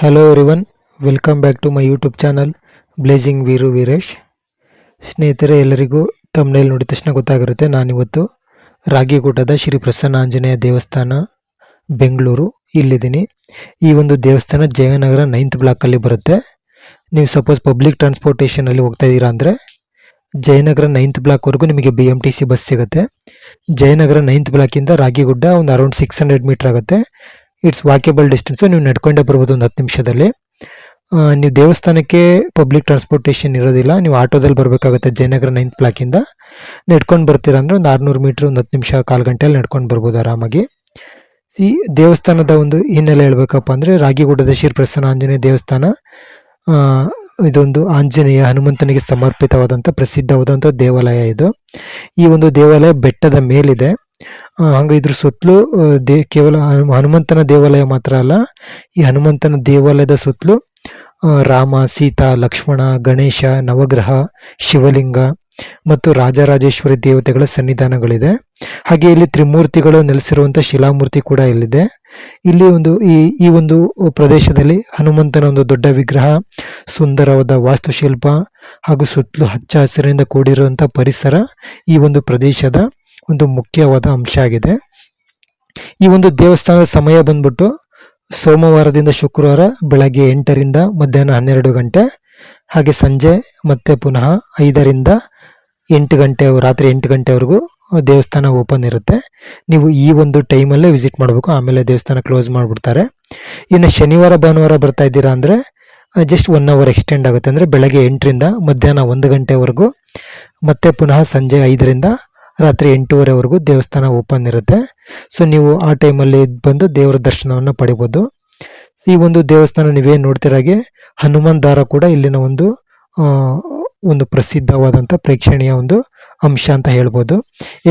Hello everyone, welcome back to my YouTube channel blazing Veeru Veeresh. ಸ್ನೇಹಿತರೆ, ಎಲ್ಲರಿಗೂ ತಮ್ಮನೇಲಿ ನೋಡಿದ ತಕ್ಷಣ ಗೊತ್ತಾಗಿರುತ್ತೆ, ನಾನಿವತ್ತು ರಾಗಿಗುಡ್ಡದ ಶ್ರೀ ಪ್ರಸನ್ನ ಆಂಜನೇಯ ದೇವಸ್ಥಾನ ಬೆಂಗಳೂರು ಇಲ್ಲಿದ್ದೀನಿ. ಈ ಒಂದು ದೇವಸ್ಥಾನ ಜಯನಗರ 9th ಬ್ಲಾಕಲ್ಲಿ ಬರುತ್ತೆ. ನೀವು ಸಪೋಸ್ ಪಬ್ಲಿಕ್ ಟ್ರಾನ್ಸ್ಪೋರ್ಟೇಷನಲ್ಲಿ ಹೋಗ್ತಾ ಇದ್ದೀರಾ ಅಂದರೆ ಜಯನಗರ 9th ಬ್ಲಾಕ್ವರೆಗೂ ನಿಮಗೆ BMTC ಬಸ್ ಸಿಗುತ್ತೆ. ಜಯನಗರ 9th ಬ್ಲಾಕಿಂದ ರಾಗಿಗುಡ್ಡ ಒಂದು ಅರೌಂಡ್ 600 ಮೀಟರ್ ಆಗುತ್ತೆ. ಇಟ್ಸ್ ವಾಕೇಬಲ್ ಡಿಸ್ಟೆನ್ಸು, ನೀವು ನಡ್ಕೊಂಡೇ ಬರ್ಬೋದು ಒಂದು 10 ನಿಮಿಷದಲ್ಲಿ. ನೀವು ದೇವಸ್ಥಾನಕ್ಕೆ ಪಬ್ಲಿಕ್ ಟ್ರಾನ್ಸ್ಪೋರ್ಟೇಷನ್ ಇರೋದಿಲ್ಲ, ನೀವು ಆಟೋದಲ್ಲಿ ಬರಬೇಕಾಗುತ್ತೆ. ಜಯನಗರ 9th ಬ್ಲಾಕಿಂದ ನಡ್ಕೊಂಡು ಬರ್ತೀರಾ ಅಂದರೆ ಒಂದು 600 ಮೀಟ್ರ್ ಒಂದು 10 ನಿಮಿಷ, ಕಾಲು ಗಂಟೆಯಲ್ಲಿ ನಡ್ಕೊಂಡು ಬರ್ಬೋದು ಆರಾಮಾಗಿ. ಈ ದೇವಸ್ಥಾನದ ಒಂದು ಹಿನ್ನೆಲೆ ಹೇಳ್ಬೇಕಪ್ಪ ಅಂದರೆ, ರಾಗಿಗುಡ್ಡದ ಶ್ರೀ ಪ್ರಸನ್ನ ಆಂಜನೇಯ ದೇವಸ್ಥಾನ ಇದೊಂದು ಆಂಜನೇಯ ಹನುಮಂತನಿಗೆ ಸಮರ್ಪಿತವಾದಂಥ ಪ್ರಸಿದ್ಧವಾದಂಥ ದೇವಾಲಯ ಇದು. ಈ ಒಂದು ದೇವಾಲಯ ಬೆಟ್ಟದ ಮೇಲಿದೆ. ಹಂಗೆ ಇದ್ರ ಸುತ್ತಲೂ ಕೇವಲ ಹನುಮಂತನ ದೇವಾಲಯ ಮಾತ್ರ ಅಲ್ಲ, ಈ ಹನುಮಂತನ ದೇವಾಲಯದ ಸುತ್ತಲೂ ರಾಮ, ಸೀತಾ, ಲಕ್ಷ್ಮಣ, ಗಣೇಶ, ನವಗ್ರಹ, ಶಿವಲಿಂಗ ಮತ್ತು ರಾಜರಾಜೇಶ್ವರಿ ದೇವತೆಗಳ ಸನ್ನಿಧಾನಗಳಿದೆ. ಹಾಗೆ ಇಲ್ಲಿ ತ್ರಿಮೂರ್ತಿಗಳು ನೆಲೆಸಿರುವಂಥ ಶಿಲಾಮೂರ್ತಿ ಕೂಡ ಇಲ್ಲಿದೆ. ಇಲ್ಲಿ ಈ ಒಂದು ಪ್ರದೇಶದಲ್ಲಿ ಹನುಮಂತನ ಒಂದು ದೊಡ್ಡ ವಿಗ್ರಹ, ಸುಂದರವಾದ ವಾಸ್ತುಶಿಲ್ಪ ಹಾಗೂ ಸುತ್ತಲೂ ಹಚ್ಚ ಹಸಿರಿನಿಂದ ಕೂಡಿರುವಂಥ ಪರಿಸರ ಈ ಒಂದು ಪ್ರದೇಶದ ಒಂದು ಮುಖ್ಯವಾದ ಅಂಶ ಆಗಿದೆ. ಈ ಒಂದು ದೇವಸ್ಥಾನದ ಸಮಯ ಬಂದ್ಬಿಟ್ಟು ಸೋಮವಾರದಿಂದ ಶುಕ್ರವಾರ ಬೆಳಗ್ಗೆ 8ರಿಂದ ಮಧ್ಯಾಹ್ನ 12 ಗಂಟೆ, ಹಾಗೆ ಸಂಜೆ ಮತ್ತೆ ಪುನಃ 5ರಿಂದ 8 ಗಂಟೆ, ರಾತ್ರಿ 8 ಗಂಟೆವರೆಗೂ ದೇವಸ್ಥಾನ ಓಪನ್ ಇರುತ್ತೆ. ನೀವು ಈ ಒಂದು ಟೈಮಲ್ಲೇ ವಿಸಿಟ್ ಮಾಡಬೇಕು, ಆಮೇಲೆ ದೇವಸ್ಥಾನ ಕ್ಲೋಸ್ ಮಾಡಿಬಿಡ್ತಾರೆ. ಇನ್ನು ಶನಿವಾರ ಭಾನುವಾರ ಬರ್ತಾ ಇದ್ದೀರಾ ಅಂದರೆ ಜಸ್ಟ್ 1 ಅವರ್ ಎಕ್ಸ್ಟೆಂಡ್ ಆಗುತ್ತೆ. ಅಂದರೆ ಬೆಳಗ್ಗೆ 8ರಿಂದ ಮಧ್ಯಾಹ್ನ 1 ಗಂಟೆವರೆಗೂ, ಮತ್ತೆ ಪುನಃ ಸಂಜೆ 5ರಿಂದ ರಾತ್ರಿ 8:30ವರೆಗೂ ದೇವಸ್ಥಾನ ಓಪನ್ ಇರುತ್ತೆ. ಸೊ ನೀವು ಆ ಟೈಮಲ್ಲಿ ಬಂದು ದೇವರ ದರ್ಶನವನ್ನು ಪಡಿಬೋದು. ಈ ಒಂದು ದೇವಸ್ಥಾನ ನೀವೇನು ನೋಡ್ತಿರಾಗೆ ಹನುಮಾನ್ ದಾರ ಕೂಡ ಇಲ್ಲಿನ ಒಂದು ಪ್ರಸಿದ್ಧವಾದಂಥ ಪ್ರೇಕ್ಷಣೀಯ ಒಂದು ಅಂಶ ಅಂತ ಹೇಳ್ಬೋದು.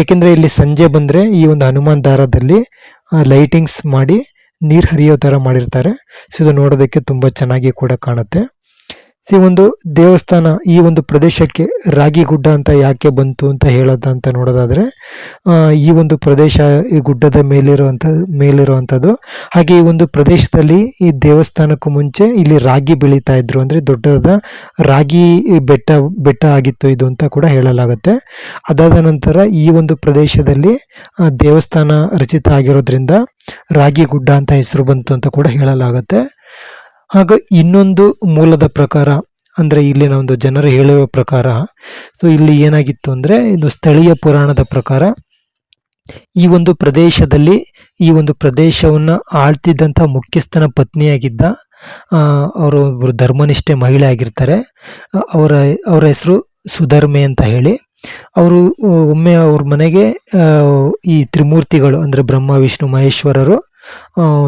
ಏಕೆಂದರೆ ಇಲ್ಲಿ ಸಂಜೆ ಬಂದರೆ ಈ ಒಂದು ಹನುಮಾನ್ ದಾರದಲ್ಲಿ ಲೈಟಿಂಗ್ಸ್ ಮಾಡಿ ನೀರು ಹರಿಯೋ ಥರ ಮಾಡಿರ್ತಾರೆ. ಸೊ ಇದು ನೋಡೋದಕ್ಕೆ ತುಂಬ ಚೆನ್ನಾಗಿ ಕೂಡ ಕಾಣುತ್ತೆ. ಈ ಒಂದು ದೇವಸ್ಥಾನ ಈ ಒಂದು ಪ್ರದೇಶಕ್ಕೆ ರಾಗಿಗುಡ್ಡ ಅಂತ ಯಾಕೆ ಬಂತು ಅಂತ ಹೇಳೋದಂತ ನೋಡೋದಾದರೆ, ಈ ಒಂದು ಪ್ರದೇಶ ಈ ಗುಡ್ಡದ ಮೇಲಿರುವಂಥದ್ದು. ಹಾಗೆ ಈ ಒಂದು ಪ್ರದೇಶದಲ್ಲಿ ಈ ದೇವಸ್ಥಾನಕ್ಕೂ ಮುಂಚೆ ಇಲ್ಲಿ ರಾಗಿ ಬೆಳೀತಾ ಇದ್ರು, ಅಂದರೆ ದೊಡ್ಡದಾದ ರಾಗಿ ಬೆಟ್ಟ ಆಗಿತ್ತು ಇದು ಅಂತ ಕೂಡ ಹೇಳಲಾಗುತ್ತೆ. ಅದಾದ ನಂತರ ಈ ಒಂದು ಪ್ರದೇಶದಲ್ಲಿ ದೇವಸ್ಥಾನ ರಚಿತ ಆಗಿರೋದ್ರಿಂದ ರಾಗಿಗುಡ್ಡ ಅಂತ ಹೆಸರು ಬಂತು ಅಂತ ಕೂಡ ಹೇಳಲಾಗುತ್ತೆ. ಹಾಗೆ ಇನ್ನೊಂದು ಮೂಲದ ಪ್ರಕಾರ ಅಂದರೆ ಇಲ್ಲಿನ ಒಂದು ಜನರು ಹೇಳುವ ಪ್ರಕಾರ, ಸೊ ಇಲ್ಲಿ ಏನಾಗಿತ್ತು ಅಂದರೆ, ಇದು ಸ್ಥಳೀಯ ಪುರಾಣದ ಪ್ರಕಾರ ಈ ಒಂದು ಪ್ರದೇಶದಲ್ಲಿ ಈ ಒಂದು ಪ್ರದೇಶವನ್ನು ಆಳ್ತಿದ್ದಂಥ ಮುಖ್ಯಸ್ಥನ ಪತ್ನಿಯಾಗಿದ್ದ ಅವರು ಒಬ್ಬರು ಧರ್ಮನಿಷ್ಠೆ ಮಹಿಳೆ ಆಗಿರ್ತಾರೆ. ಅವರ ಹೆಸರು ಸುಧರ್ಮೆ ಅಂತ ಹೇಳಿ. ಅವರು ಒಮ್ಮೆ ಅವ್ರ ಮನೆಗೆ ಈ ತ್ರಿಮೂರ್ತಿಗಳು ಅಂದರೆ ಬ್ರಹ್ಮ, ವಿಷ್ಣು, ಮಹೇಶ್ವರರು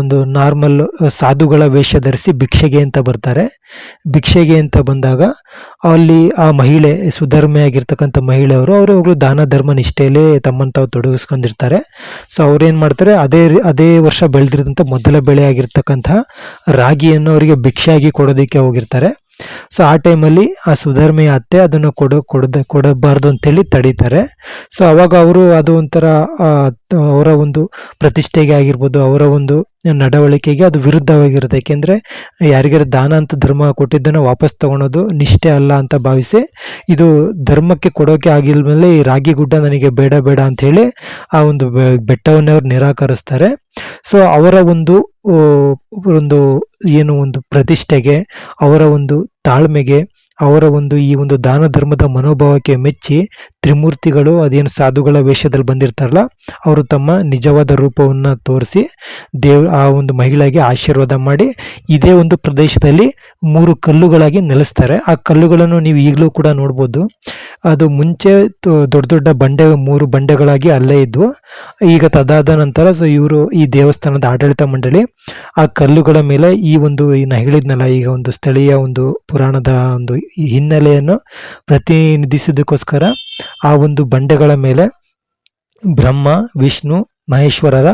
ಒಂದು ನಾರ್ಮಲ್ ಸಾಧುಗಳ ವೇಷ ಧರಿಸಿ ಭಿಕ್ಷೆಗೆ ಅಂತ ಬರ್ತಾರೆ. ಭಿಕ್ಷೆಗೆ ಅಂತ ಬಂದಾಗ ಅಲ್ಲಿ ಆ ಮಹಿಳೆ ಸುಧರ್ಮೆ ಆಗಿರ್ತಕ್ಕಂಥ ಅವರು ದಾನ ಧರ್ಮ ನಿಷ್ಠೆಯಲ್ಲೇ ತಮ್ಮನ್ನು ತಾವು ತೊಡಗಿಸ್ಕೊಂಡಿರ್ತಾರೆ. ಸೊ ಅವ್ರೇನು ಮಾಡ್ತಾರೆ, ಅದೇ ವರ್ಷ ಬೆಳೆದಿರೋದಂಥ ಮೊದಲ ಬೆಳೆ ಆಗಿರ್ತಕ್ಕಂಥ ರಾಗಿಯನ್ನು ಅವರಿಗೆ ಭಿಕ್ಷೆಯಾಗಿ ಕೊಡೋದಕ್ಕೆ ಹೋಗಿರ್ತಾರೆ. ಸೊ ಆ ಟೈಮಲ್ಲಿ ಆ ಸುಧರ್ಮೆಯ ಅತ್ತೆ ಅದನ್ನು ಕೊಡಬಾರ್ದು ಅಂತೇಳಿ ತಡೀತಾರೆ. ಸೊ ಅವಾಗ ಅವರು ಅದು ಒಂಥರ ಅವರ ಒಂದು ಪ್ರತಿಷ್ಠೆಗೆ ಆಗಿರ್ಬೋದು, ಅವರ ಒಂದು ನಡವಳಿಕೆಗೆ ಅದು ವಿರುದ್ಧವಾಗಿರುತ್ತೆ. ಏಕೆಂದರೆ ಯಾರಿಗಾರು ದಾನ ಅಂತ ಧರ್ಮ ಕೊಟ್ಟಿದ್ದನ್ನು ವಾಪಸ್ ತಗೊಳೋದು ನಿಷ್ಠೆ ಅಲ್ಲ ಅಂತ ಭಾವಿಸಿ, ಇದು ಧರ್ಮಕ್ಕೆ ಕೊಡೋಕೆ ಆಗಿಲ್ಲ ಮೇಲೆ ಈ ರಾಗಿಗುಡ್ಡ ನನಗೆ ಬೇಡ ಅಂತ ಹೇಳಿ ಆ ಒಂದು ಬೆಟ್ಟವನ್ನೇ ಅವ್ರು ನಿರಾಕರಿಸ್ತಾರೆ. ಸೊ ಅವರ ಒಂದು ಪ್ರತಿಷ್ಠೆಗೆ, ಅವರ ಒಂದು ತಾಳ್ಮೆಗೆ, ಅವರ ಈ ಒಂದು ದಾನ ಧರ್ಮದ ಮನೋಭಾವಕ್ಕೆ ಮೆಚ್ಚಿ ತ್ರಿಮೂರ್ತಿಗಳು ಅದೇನು ಸಾಧುಗಳ ವೇಷದಲ್ಲಿ ಬಂದಿರ್ತಾರಲ್ಲ, ಅವರು ತಮ್ಮ ನಿಜವಾದ ರೂಪವನ್ನು ತೋರಿಸಿ ಆ ಒಂದು ಮಹಿಳೆಗೆ ಆಶೀರ್ವಾದ ಮಾಡಿ ಇದೇ ಒಂದು ಪ್ರದೇಶದಲ್ಲಿ 3 ಕಲ್ಲುಗಳಾಗಿ ನೆಲೆಸ್ತಾರೆ. ಆ ಕಲ್ಲುಗಳನ್ನು ನೀವು ಈಗಲೂ ಕೂಡ ನೋಡ್ಬೋದು. ಅದು ಮುಂಚೆ ದೊಡ್ಡ ಬಂಡೆ 3 ಬಂಡೆಗಳಾಗಿ ಅಲ್ಲೇ ಇದ್ವು. ಈಗ ತದಾದ ನಂತರ ಇವರು ಈ ದೇವಸ್ಥಾನದ ಆಡಳಿತ ಮಂಡಳಿ ಆ ಕಲ್ಲುಗಳ ಮೇಲೆ ನಾ ಹೇಳಿದ್ನಲ್ಲ ಈಗ ಒಂದು ಸ್ಥಳೀಯ ಒಂದು ಪುರಾಣದ ಒಂದು ಹಿನ್ನೆಲೆಯನ್ನು ಪ್ರತಿನಿಧಿಸೋದಕ್ಕೋಸ್ಕರ ಆ ಒಂದು ಬಂಡೆಗಳ ಮೇಲೆ ಬ್ರಹ್ಮ, ವಿಷ್ಣು, ಮಹೇಶ್ವರರ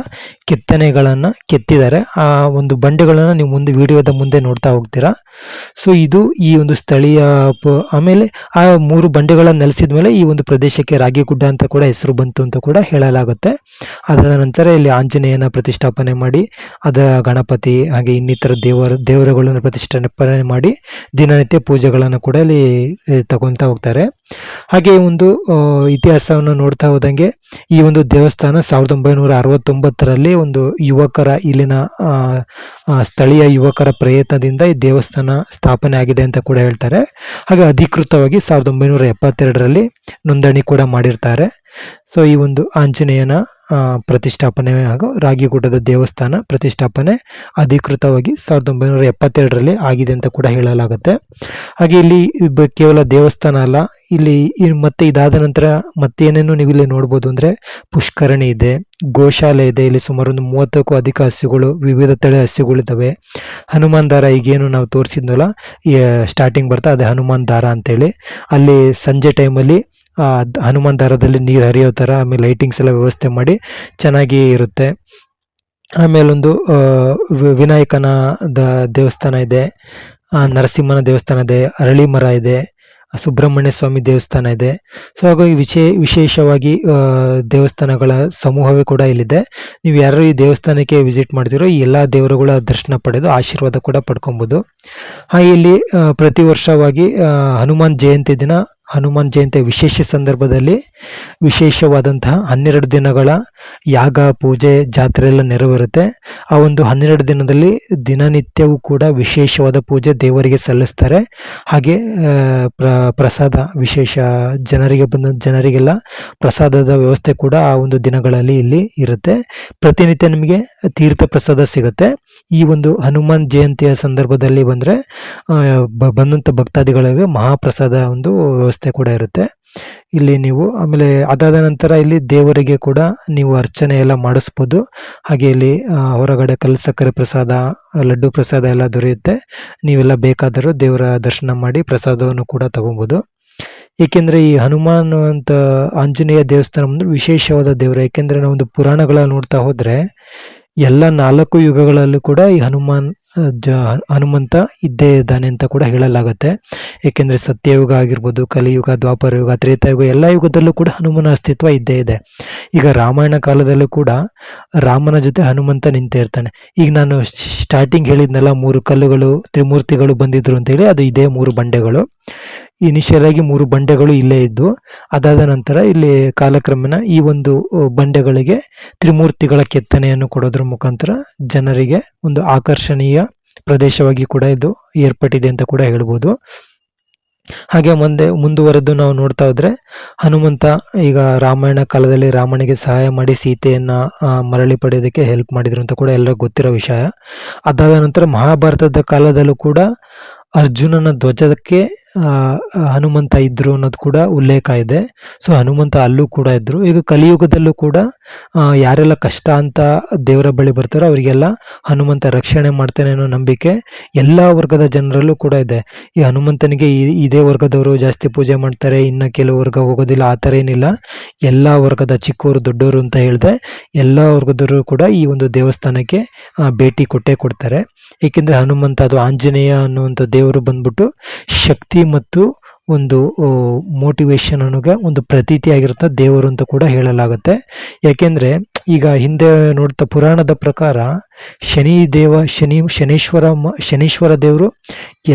ಕೆತ್ತನೆಗಳನ್ನು ಕೆತ್ತಿದ್ದಾರೆ. ಆ ಒಂದು ಬಂಡೆಗಳನ್ನು ನೀವು ಮುಂದೆ ವಿಡಿಯೋದ ಮುಂದೆ ನೋಡ್ತಾ ಹೋಗ್ತೀರಾ. ಸೊ ಇದು ಈ ಒಂದು ಸ್ಥಳೀಯ ಆಮೇಲೆ ಆ 3 ಬಂಡೆಗಳನ್ನು ನೆಲೆಸಿದ ಮೇಲೆ ಈ ಒಂದು ಪ್ರದೇಶಕ್ಕೆ ರಾಗಿಗುಡ್ಡ ಅಂತ ಕೂಡ ಹೆಸರು ಬಂತು ಅಂತ ಕೂಡ ಹೇಳಲಾಗುತ್ತೆ. ಅದಾದ ನಂತರ ಇಲ್ಲಿ ಆಂಜನೇಯನ ಪ್ರತಿಷ್ಠಾಪನೆ ಮಾಡಿ, ಅದ ಗಣಪತಿ ಹಾಗೆ ಇನ್ನಿತರ ದೇವರುಗಳನ್ನು ಪ್ರತಿಷ್ಠಾಪನೆ ಮಾಡಿ ದಿನನಿತ್ಯ ಪೂಜೆಗಳನ್ನು ಕೂಡ ಇಲ್ಲಿ ತಗೊಳ್ತಾ ಹೋಗ್ತಾರೆ. ಹಾಗೆ ಒಂದು ಇತಿಹಾಸವನ್ನು ನೋಡ್ತಾ ಹೋದಂಗೆ ಈ ಒಂದು ದೇವಸ್ಥಾನ 1969ರಲ್ಲಿ ಒಂದು ಯುವಕರ ಇಲ್ಲಿನ ಸ್ಥಳೀಯ ಯುವಕರ ಪ್ರಯತ್ನದಿಂದ ಈ ದೇವಸ್ಥಾನ ಸ್ಥಾಪನೆ ಆಗಿದೆ ಅಂತ ಕೂಡ ಹೇಳ್ತಾರೆ. ಹಾಗೆ ಅಧಿಕೃತವಾಗಿ 1972ರಲ್ಲಿ ನೋಂದಣಿ ಕೂಡ ಮಾಡಿರ್ತಾರೆ. ಸೊ ಈ ಒಂದು ಆಂಜನೇಯನ ಪ್ರತಿಷ್ಠಾಪನೆ ಹಾಗೂ ರಾಗಿಗುಡ್ಡದ ದೇವಸ್ಥಾನ ಪ್ರತಿಷ್ಠಾಪನೆ ಅಧಿಕೃತವಾಗಿ 1972ರಲ್ಲಿ ಆಗಿದೆ ಅಂತ ಕೂಡ ಹೇಳಲಾಗುತ್ತೆ. ಹಾಗೆ ಇಲ್ಲಿ ಕೇವಲ ದೇವಸ್ಥಾನ ಅಲ್ಲ, ಇಲ್ಲಿ ಮತ್ತೆ ಇದಾದ ನಂತರ ಮತ್ತೇನೇನು ನೀವು ಇಲ್ಲಿ ನೋಡ್ಬೋದು ಅಂದರೆ ಪುಷ್ಕರಣಿ ಇದೆ, ಗೋಶಾಲೆ ಇದೆ. ಇಲ್ಲಿ ಸುಮಾರು ಒಂದು 30ಕ್ಕೂ ಅಧಿಕ ಹಸುಗಳು, ವಿವಿಧ ತಳಿ ಹಸುಗಳಿದ್ದಾವೆ. ಹನುಮಾನ್ ದಾರ ಈಗೇನು ನಾವು ತೋರಿಸಿದ್ನಲ್ಲ ಸ್ಟಾರ್ಟಿಂಗ್ ಬರ್ತಾ ಅದೇ ಹನುಮಾನ್ ದಾರ ಅಂತೇಳಿ, ಅಲ್ಲಿ ಸಂಜೆ ಟೈಮಲ್ಲಿ ಹನುಮಾನ್ ದಾರದಲ್ಲಿ ನೀರು ಹರಿಯೋ ಥರ ಆಮೇಲೆ ಲೈಟಿಂಗ್ಸ್ ಎಲ್ಲ ವ್ಯವಸ್ಥೆ ಮಾಡಿ ಚೆನ್ನಾಗಿ ಇರುತ್ತೆ. ಆಮೇಲೊಂದು ವಿನಾಯಕನ ದೇವಸ್ಥಾನ ಇದೆ, ನರಸಿಂಹನ ದೇವಸ್ಥಾನ ಇದೆ, ಅರಳಿ ಮರ ಇದೆ, ಸುಬ್ರಹ್ಮಣ್ಯ ಸ್ವಾಮಿ ದೇವಸ್ಥಾನ ಇದೆ. ಸೊ ಹಾಗಾಗಿ ವಿಶೇಷವಾಗಿ ದೇವಸ್ಥಾನಗಳ ಸಮೂಹವೇ ಕೂಡ ಇಲ್ಲಿದೆ. ನೀವು ಯಾರು ಈ ದೇವಸ್ಥಾನಕ್ಕೆ ವಿಸಿಟ್ ಮಾಡ್ತೀರೋ ಈ ಎಲ್ಲ ದೇವರುಗಳ ದರ್ಶನ ಪಡೆದು ಆಶೀರ್ವಾದ ಕೂಡ ಪಡ್ಕೊಬೋದು. ಹಾಗೆ ಇಲ್ಲಿ ಪ್ರತಿ ವರ್ಷವಾಗಿ ಹನುಮಾನ್ ಜಯಂತಿ ದಿನ, ಹನುಮಾನ್ ಜಯಂತಿಯ ವಿಶೇಷ ಸಂದರ್ಭದಲ್ಲಿ ವಿಶೇಷವಾದಂತಹ 12 ದಿನಗಳ ಯಾಗ, ಪೂಜೆ, ಜಾತ್ರೆ ಎಲ್ಲ ನೆರವೇರುತ್ತೆ. ಆ ಒಂದು 12 ದಿನದಲ್ಲಿ ದಿನನಿತ್ಯವೂ ಕೂಡ ವಿಶೇಷವಾದ ಪೂಜೆ ದೇವರಿಗೆ ಸಲ್ಲಿಸ್ತಾರೆ. ಹಾಗೆ ಪ್ರಸಾದ ವಿಶೇಷ ಜನರಿಗೆಲ್ಲ ಪ್ರಸಾದದ ವ್ಯವಸ್ಥೆ ಕೂಡ ಆ ಒಂದು ದಿನಗಳಲ್ಲಿ ಇಲ್ಲಿ ಇರುತ್ತೆ. ಪ್ರತಿನಿತ್ಯ ನಿಮಗೆ ತೀರ್ಥ ಪ್ರಸಾದ ಸಿಗುತ್ತೆ. ಈ ಒಂದು ಹನುಮಾನ್ ಜಯಂತಿಯ ಸಂದರ್ಭದಲ್ಲಿ ಬಂದರೆ ಬಂದಂಥ ಭಕ್ತಾದಿಗಳಿಗೆ ಮಹಾಪ್ರಸಾದ ಒಂದು ವ್ಯವಸ್ಥೆ ಕೂಡ ಇರುತ್ತೆ ಇಲ್ಲಿ. ನೀವು ಆಮೇಲೆ ಅದಾದ ನಂತರ ಇಲ್ಲಿ ದೇವರಿಗೆ ಕೂಡ ನೀವು ಅರ್ಚನೆ ಎಲ್ಲ ಮಾಡಿಸ್ಬೋದು. ಹಾಗೆ ಇಲ್ಲಿ ಹೊರಗಡೆ ಕಲ್ಲು ಸಕ್ಕರೆ ಪ್ರಸಾದ, ಲಡ್ಡು ಪ್ರಸಾದ ಎಲ್ಲ ದೊರೆಯುತ್ತೆ. ನೀವೆಲ್ಲ ಬೇಕಾದರೂ ದೇವರ ದರ್ಶನ ಮಾಡಿ ಪ್ರಸಾದವನ್ನು ಕೂಡ ತಗೊಬೋದು. ಏಕೆಂದರೆ ಈ ಹನುಮಾನ್ ಅಂತ ಆಂಜನೇಯ ದೇವಸ್ಥಾನ ಅಂದ್ರೆ ವಿಶೇಷವಾದ ದೇವರು. ಏಕೆಂದರೆ ನಾವು ಒಂದು ಪುರಾಣಗಳ ನೋಡ್ತಾ ಹೋದರೆ ಎಲ್ಲ 4 ಯುಗಗಳಲ್ಲೂ ಕೂಡ ಈ ಹನುಮಂತ ಇದ್ದೇ ಇದ್ದಾನೆ ಅಂತ ಕೂಡ ಹೇಳಲಾಗುತ್ತೆ. ಏಕೆಂದರೆ ಸತ್ಯಯುಗ ಆಗಿರ್ಬೋದು, ಕಲಿಯುಗ, ದ್ವಾಪರ ಯುಗ, ತ್ರೇತಾಯುಗ ಎಲ್ಲ ಯುಗದಲ್ಲೂ ಕೂಡ ಹನುಮನ ಅಸ್ತಿತ್ವ ಇದ್ದೇ ಇದೆ. ಈಗ ರಾಮಾಯಣ ಕಾಲದಲ್ಲೂ ಕೂಡ ರಾಮನ ಜೊತೆ ಹನುಮಂತ ನಿಂತೇ ಇರ್ತಾನೆ. ಈಗ ನಾನು ಸ್ಟಾರ್ಟಿಂಗ್ ಹೇಳಿದ್ನಲ್ಲ 3 ಕಲ್ಲುಗಳು, ತ್ರಿಮೂರ್ತಿಗಳು ಬಂದಿದ್ರು ಅಂತೇಳಿ, ಅದು ಇದೇ 3 ಬಂಡೆಗಳು. ಇನಿಷಿಯಲ್ ಆಗಿ 3 ಬಂಡೆಗಳು ಇಲ್ಲೇ ಇದ್ದು, ಅದಾದ ನಂತರ ಇಲ್ಲಿ ಕಾಲಕ್ರಮೇಣ ಈ ಒಂದು ಬಂಡೆಗಳಿಗೆ ತ್ರಿಮೂರ್ತಿಗಳ ಕೆತ್ತನೆಯನ್ನು ಕೊಡೋದ್ರ ಮುಖಾಂತರ ಜನರಿಗೆ ಒಂದು ಆಕರ್ಷಣೀಯ ಪ್ರದೇಶವಾಗಿ ಕೂಡ ಇದು ಏರ್ಪಟ್ಟಿದೆ ಅಂತ ಕೂಡ ಹೇಳ್ಬೋದು. ಹಾಗೆ ಮುಂದುವರೆದು ನಾವು ನೋಡ್ತಾ ಹೋದ್ರೆ ಹನುಮಂತ ಈಗ ರಾಮಾಯಣ ಕಾಲದಲ್ಲಿ ರಾಮನಿಗೆ ಸಹಾಯ ಮಾಡಿ ಸೀತೆಯನ್ನ ಮರಳಿ ಪಡೆಯೋದಕ್ಕೆ ಹೆಲ್ಪ್ ಮಾಡಿದ್ರು ಅಂತ ಕೂಡ ಎಲ್ಲರಿಗೂ ಗೊತ್ತಿರೋ ವಿಷಯ. ಅದಾದ ನಂತರ ಮಹಾಭಾರತದ ಕಾಲದಲ್ಲೂ ಕೂಡ ಅರ್ಜುನನ ಧ್ವಜಕ್ಕೆ ಹನುಮಂತ ಇದ್ರು ಅನ್ನೋದು ಕೂಡ ಉಲ್ಲೇಖ ಇದೆ. ಸೊ ಹನುಮಂತ ಅಲ್ಲೂ ಕೂಡ ಇದ್ರು. ಈಗ ಕಲಿಯುಗದಲ್ಲೂ ಕೂಡ ಯಾರೆಲ್ಲ ಕಷ್ಟ ಅಂತ ದೇವರ ಬಳಿ ಬರ್ತಾರೋ ಅವರಿಗೆಲ್ಲ ಹನುಮಂತ ರಕ್ಷಣೆ ಮಾಡ್ತಾನೆ ಅನ್ನೋ ನಂಬಿಕೆ ಎಲ್ಲ ವರ್ಗದ ಜನರಲ್ಲೂ ಕೂಡ ಇದೆ. ಈ ಹನುಮಂತನಿಗೆ ಇದೇ ವರ್ಗದವರು ಜಾಸ್ತಿ ಪೂಜೆ ಮಾಡ್ತಾರೆ, ಇನ್ನು ಕೆಲವು ವರ್ಗ ಹೋಗೋದಿಲ್ಲ, ಆ ಥರ ಏನಿಲ್ಲ. ಎಲ್ಲ ವರ್ಗದ ಚಿಕ್ಕವರು ದೊಡ್ಡವರು ಅಂತ ಹೇಳಿದೆ ಎಲ್ಲ ವರ್ಗದವರು ಕೂಡ ಈ ಒಂದು ದೇವಸ್ಥಾನಕ್ಕೆ ಭೇಟಿ ಕೊಡ್ತಾರೆ. ಏಕೆಂದರೆ ಹನುಮಂತ ಅದು ಆಂಜನೇಯ ಅನ್ನುವಂಥ ದೇವರು ಬಂದ್ಬಿಟ್ಟು ಶಕ್ತಿ ಮತ್ತು ಒಂದು ಮೋಟಿವೇಶನ್ ಅನ್ನೋಗೆ ಒಂದು ಪ್ರತೀತಿ ಆಗಿರುತ್ತ ದೇವರು ಅಂತ ಕೂಡ ಹೇಳಲಾಗುತ್ತೆ. ಯಾಕೆಂದ್ರೆ ಈಗ ಹಿಂದೆ ನೋಡ್ತಾ ಪುರಾಣದ ಪ್ರಕಾರ ಶನೀಶ್ವರ ದೇವರು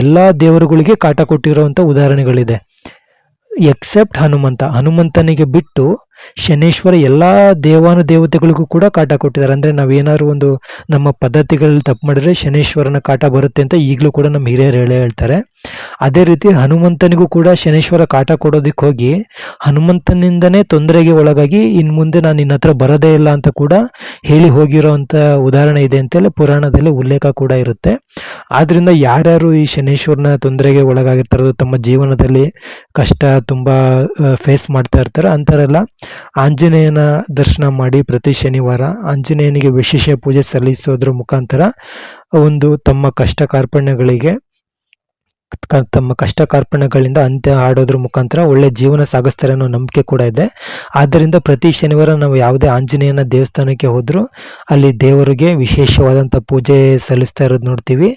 ಎಲ್ಲಾ ದೇವರುಗಳಿಗೆ ಕಾಟ ಕೊಟ್ಟಿರುವಂತ ಉದಾಹರಣೆಗಳಿದೆ. ಎಕ್ಸೆಪ್ಟ್ ಹನುಮಂತನಿಗೆ ಬಿಟ್ಟು ಶನೇಶ್ವರ ಎಲ್ಲಾ ದೇವಾನುದೇವತೆಗಳಿಗೂ ಕೂಡ ಕಾಟ ಕೊಟ್ಟಿದ್ದಾರೆ. ಅಂದ್ರೆ ನಾವೇನಾದ್ರು ಒಂದು ನಮ್ಮ ಪದ್ಧತಿಗಳಲ್ಲಿ ತಪ್ಪು ಮಾಡಿದ್ರೆ ಶನೇಶ್ವರನ ಕಾಟ ಬರುತ್ತೆ ಅಂತ ಈಗಲೂ ಕೂಡ ನಮ್ಮ ಹಿರಿಯರು ಹೇಳ್ತಾರೆ. ಅದೇ ರೀತಿ ಹನುಮಂತನಿಗೂ ಕೂಡ ಶನೇಶ್ವರ ಕಾಟ ಕೊಡೋದಕ್ಕೆ ಹೋಗಿ ಹನುಮಂತನಿಂದನೇ ತೊಂದರೆಗೆ ಒಳಗಾಗಿ ಇನ್ನು ಮುಂದೆ ನಾನು ನಿನ್ನ ಹತ್ರ ಬರೋದೇ ಇಲ್ಲ ಅಂತ ಕೂಡ ಹೇಳಿ ಹೋಗಿರೋಂಥ ಉದಾಹರಣೆ ಇದೆ ಅಂತೇಳಿ ಪುರಾಣದಲ್ಲಿ ಉಲ್ಲೇಖ ಕೂಡ ಇರುತ್ತೆ. ಆದ್ರಿಂದ ಯಾರ್ಯಾರು ಈ ಶನೇಶ್ವರನ ತೊಂದರೆಗೆ ಒಳಗಾಗಿರ್ತಾರೋ, ತಮ್ಮ ಜೀವನದಲ್ಲಿ ಕಷ್ಟ ತುಂಬಾ ಫೇಸ್ ಮಾಡ್ತಾ ಇರ್ತಾರೆ, ಅಂತಾರೆಲ್ಲ ಆಂಜನೇಯನ ದರ್ಶನ ಮಾಡಿ ಪ್ರತಿ ಶನಿವಾರ ಆಂಜನೇಯನಿಗೆ ವಿಶೇಷ ಪೂಜೆ ಸಲ್ಲಿಸೋದ್ರ ಮುಖಾಂತರ ಒಂದು ತಮ್ಮ ಕಷ್ಟ ಕಾರ್ಪಣ್ಯಗಳಿಗೆ ತಮ್ಮ ಕಷ್ಟ ಕಾರ್ಪಣ್ಯಗಳಿಂದ ಅಂತ್ಯ ಆಡೋದ್ರ ಮುಖಾಂತರ ಒಳ್ಳೆ ಜೀವನ ಸಾಗಿಸ್ತಾರೆ ಅನ್ನೋ ನಂಬಿಕೆ ಕೂಡ ಇದೆ. ಆದ್ದರಿಂದ ಪ್ರತಿ ಶನಿವಾರ ನಾವು ಯಾವುದೇ ಆಂಜನೇಯನ ದೇವಸ್ಥಾನಕ್ಕೆ ಹೋದರೂ ಅಲ್ಲಿ ದೇವರಿಗೆ ವಿಶೇಷವಾದಂಥ ಪೂಜೆ ಸಲ್ಲಿಸ್ತಾ ಇರೋದು ನೋಡ್ತೀವಿ.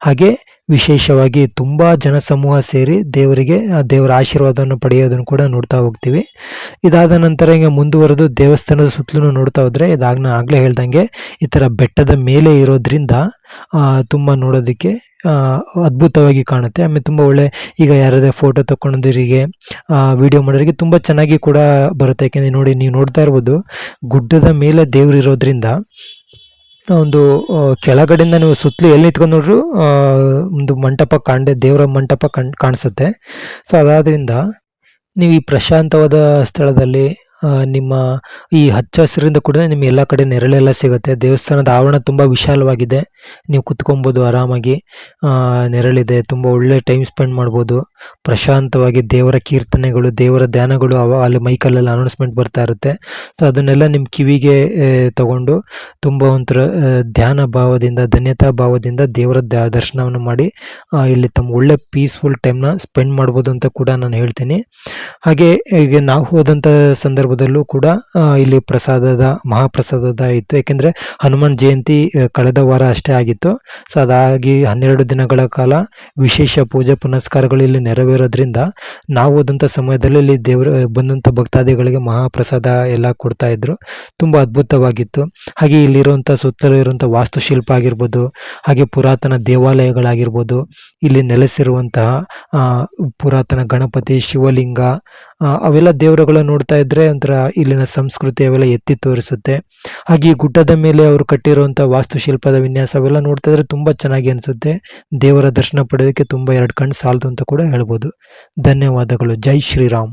ಹಾಗೆ ವಿಶೇಷವಾಗಿ ತುಂಬ ಜನಸಮೂಹ ಸೇರಿ ದೇವರಿಗೆ ದೇವರ ಆಶೀರ್ವಾದವನ್ನು ಪಡೆಯೋದನ್ನು ಕೂಡ ನೋಡ್ತಾ ಹೋಗ್ತೀವಿ. ಇದಾದ ನಂತರ ಹಿಂಗೆ ಮುಂದುವರೆದು ದೇವಸ್ಥಾನದ ಸುತ್ತಲೂ ನೋಡ್ತಾ ಹೋದರೆ ಆಗಲೇ ಹೇಳ್ದಂಗೆ ಈ ಥರ ಬೆಟ್ಟದ ಮೇಲೆ ಇರೋದ್ರಿಂದ ತುಂಬ ನೋಡೋದಕ್ಕೆ ಅದ್ಭುತವಾಗಿ ಕಾಣುತ್ತೆ. ಆಮೇಲೆ ತುಂಬ ಒಳ್ಳೆ, ಈಗ ಯಾರಾದರೂ ಫೋಟೋ ತಗೊಳೋದರಿಗೆ ವಿಡಿಯೋ ಮಾಡೋರಿಗೆ ತುಂಬ ಚೆನ್ನಾಗಿ ಕೂಡ ಬರುತ್ತೆ. ಯಾಕೆಂದರೆ ನೋಡಿ, ನೀವು ನೋಡ್ತಾ ಇರ್ಬೋದು, ಗುಡ್ಡದ ಮೇಲೆ ದೇವ್ರು ಇರೋದ್ರಿಂದ ಒಂದು ಕೆಳಗಡೆಯಿಂದ ನೀವು ಸುತ್ತಲೂ ಎಲ್ಲಿ ನಿಂತ್ಕೊಂಡು ನೋಡ್ರು ಒಂದು ಮಂಟಪ ದೇವರ ಮಂಟಪ ಕಾಣಿಸುತ್ತೆ. ಸೊ ಅದಾದ್ರಿಂದ ನೀವು ಈ ಪ್ರಶಾಂತವಾದ ಸ್ಥಳದಲ್ಲಿ ನಿಮ್ಮ ಈ ಹಚ್ಚ ಹಸಿರಿಂದ ಕೂಡ ನಿಮಗೆ ಎಲ್ಲ ಕಡೆ ನೆರಳೆಲ್ಲ ಸಿಗುತ್ತೆ. ದೇವಸ್ಥಾನದ ಆವರಣ ತುಂಬ ವಿಶಾಲವಾಗಿದೆ, ನೀವು ಕುತ್ಕೊಬೋದು ಆರಾಮಾಗಿ. ನೆರಳಿದೆ, ತುಂಬ ಒಳ್ಳೆ ಟೈಮ್ ಸ್ಪೆಂಡ್ ಮಾಡ್ಬೋದು. ಪ್ರಶಾಂತವಾಗಿ ದೇವರ ಕೀರ್ತನೆಗಳು, ದೇವರ ಧ್ಯಾನಗಳು ಅಲ್ಲಿ ಮೈಕಲ್ಲೆಲ್ಲ ಅನೌನ್ಸ್ಮೆಂಟ್ ಬರ್ತಾ ಇರುತ್ತೆ. ಸೊ ಅದನ್ನೆಲ್ಲ ನಿಮ್ಮ ಕಿವಿಗೆ ತಗೊಂಡು ತುಂಬ ಒಂಥರ ಧ್ಯಾನ ಭಾವದಿಂದ, ಧನ್ಯತಾ ಭಾವದಿಂದ ದೇವರ ದರ್ಶನವನ್ನು ಮಾಡಿ ಇಲ್ಲಿ ತಮ್ಮ ಒಳ್ಳೆ ಪೀಸ್ಫುಲ್ ಟೈಮ್ನ ಸ್ಪೆಂಡ್ ಮಾಡ್ಬೋದು ಅಂತ ಕೂಡ ನಾನು ಹೇಳ್ತೀನಿ. ಹಾಗೆ ಈಗ ನಾವು ಹೋದಂಥ ಸಂದರ್ಭದಲ್ಲೂ ಕೂಡ ಇಲ್ಲಿ ಮಹಾಪ್ರಸಾದದ ಇತ್ತು. ಯಾಕೆಂದರೆ ಹನುಮಾನ್ ಜಯಂತಿ ಕಳೆದ ವಾರ ಅಷ್ಟೇ ಆಗಿತ್ತು. ಸೊ ಅದಾಗಿ 12 ದಿನಗಳ ಕಾಲ ವಿಶೇಷ ಪೂಜೆ ಪುನಸ್ಕಾರಗಳು ಇಲ್ಲಿ ನೆರವೇರೋದ್ರಿಂದ ನಾವು ಹೋದಂಥ ಸಮಯದಲ್ಲಿ ಇಲ್ಲಿ ಬಂದಂಥ ಭಕ್ತಾದಿಗಳಿಗೆ ಮಹಾಪ್ರಸಾದ ಎಲ್ಲ ಕೊಡ್ತಾ ಇದ್ರು. ತುಂಬ ಅದ್ಭುತವಾಗಿತ್ತು. ಹಾಗೆ ಇಲ್ಲಿರುವಂಥ ಸುತ್ತಲೂ ಇರುವಂಥ ವಾಸ್ತುಶಿಲ್ಪ ಆಗಿರ್ಬೋದು, ಹಾಗೆ ಪುರಾತನ ದೇವಾಲಯಗಳಾಗಿರ್ಬೋದು, ಇಲ್ಲಿ ನೆಲೆಸಿರುವಂತಹ ಪುರಾತನ ಗಣಪತಿ, ಶಿವಲಿಂಗ, ಅವೆಲ್ಲ ದೇವರುಗಳ ನೋಡ್ತಾ ಇದ್ರೆ ಒಂಥರ ಇಲ್ಲಿನ ಸಂಸ್ಕೃತಿ ಅವೆಲ್ಲ ಎತ್ತಿ ತೋರಿಸುತ್ತೆ. ಹಾಗೆ ಈ ಗುಡ್ಡದ ಮೇಲೆ ಅವರು ಕಟ್ಟಿರುವಂಥ ವಾಸ್ತುಶಿಲ್ಪದ ವಿನ್ಯಾಸ ಅವೆಲ್ಲ ನೋಡ್ತಾ ಇದ್ರೆ ತುಂಬ ಚೆನ್ನಾಗಿ ಅನಿಸುತ್ತೆ. ದೇವರ ದರ್ಶನ ಪಡೆಯೋದಕ್ಕೆ ತುಂಬ 2 ಕಣ್ಣು ಸಾಲದು ಅಂತ ಕೂಡ ಹೇಳ್ಬೋದು. ಧನ್ಯವಾದಗಳು. ಜೈ ಶ್ರೀರಾಮ್.